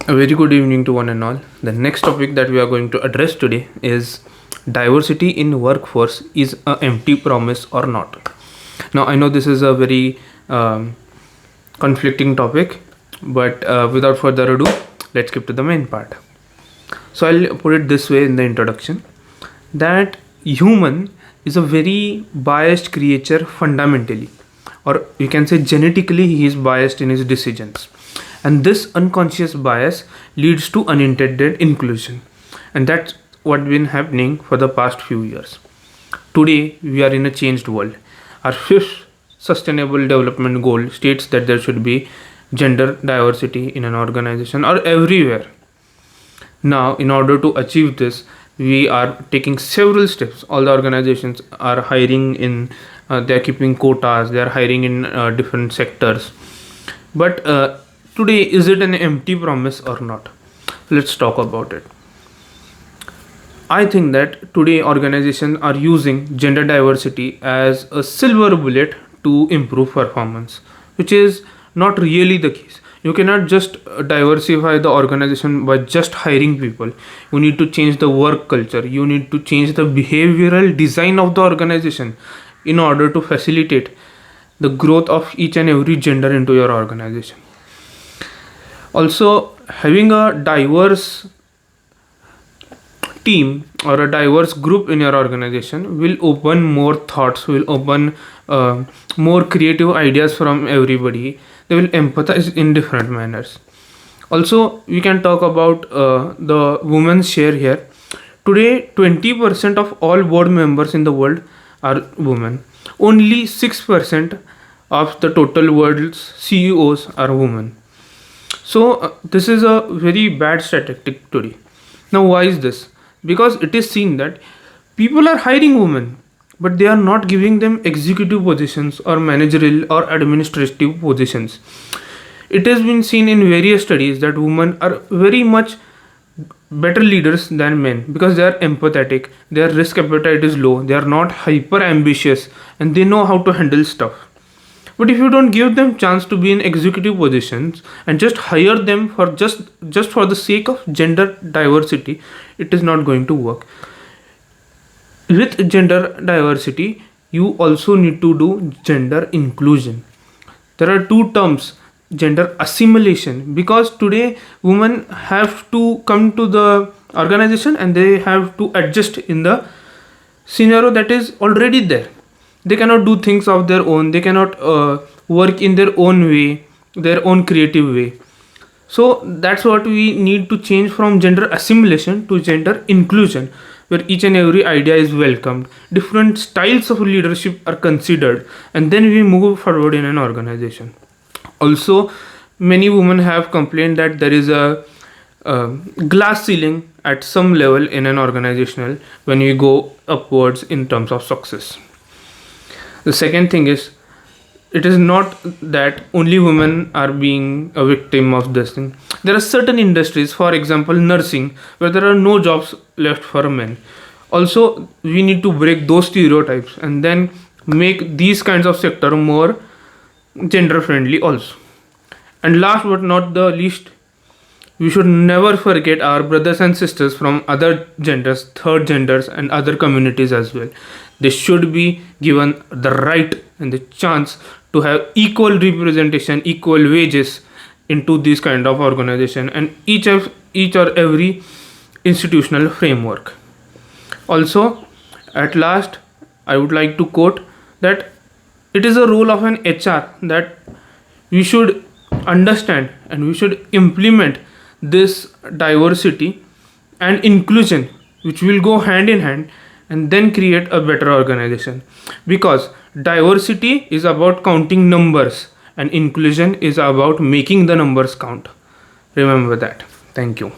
A very good evening to one and all. The next topic that we are going to address today is diversity in workforce is a empty promise or not. Now I know this is a very conflicting topic, but without further ado, let's skip to the main part. So I'll put it this way in the introduction that human is a very biased creature fundamentally, or you can say genetically he is biased in his decisions, and this unconscious bias leads to unintended inclusion, and that's what been happening for the past few years. Today we are in a changed world. Our fifth sustainable development goal states that there should be gender diversity in an organization or everywhere. Now, in order to achieve this, we are taking several steps. All the organizations are hiring in, they are keeping quotas, they are hiring in different sectors. But today, is it an empty promise or not? Let's talk about it. I think that today organizations are using gender diversity as a silver bullet to improve performance, which is not really the case. You cannot just diversify the organization by just hiring people. You need to change the work culture, you need to change the behavioral design of the organization in order to facilitate the growth of each and every gender into your organization. Also, having a diverse team or a diverse group in your organization will open more thoughts, will open more creative ideas from everybody. They will empathize in different manners. Also, we can talk about the women's share here. Today 20% of all board members in the world are women. Only 6% of the total world's CEOs are women. So this is a very bad statistic today. Now why is this? Because it is seen that people are hiring women, but they are not giving them executive positions or managerial or administrative positions. It has been seen in various studies that women are very much better leaders than men because they are empathetic, their risk appetite is low, they are not hyper ambitious, and they know how to handle stuff. But if you don't give them chance to be in executive positions and just hire them for just for the sake of gender diversity, it is not going to work. With gender diversity, you also need to do gender inclusion. There are two terms: gender assimilation, because today women have to come to the organization and they have to adjust in the scenario that is already there. They cannot do things of their own, they cannot work in their own way, their own creative way. So that's what we need to change from gender assimilation to gender inclusion, where each and every idea is welcomed, different styles of leadership are considered, and then we move forward in an organization. Also, many women have complained that there is a glass ceiling at some level in an organizational when we go upwards in terms of success. The second thing is, it is not that only women are being a victim of this thing. There are certain industries, for example nursing, where there are no jobs left for men. Also, we need to break those stereotypes and then make these kinds of sector more gender friendly also. And last but not the least, we should never forget our brothers and sisters from other genders, third genders, and other communities as well. They should be given the right and the chance to have equal representation, equal wages into this kind of organization and each or every institutional framework. Also, at last, I would like to quote that it is a role of an HR that we should understand and we should implement this diversity and inclusion, which will go hand in hand, and then create a better organization. Because diversity is about counting numbers and inclusion is about making the numbers count. Remember that. Thank you.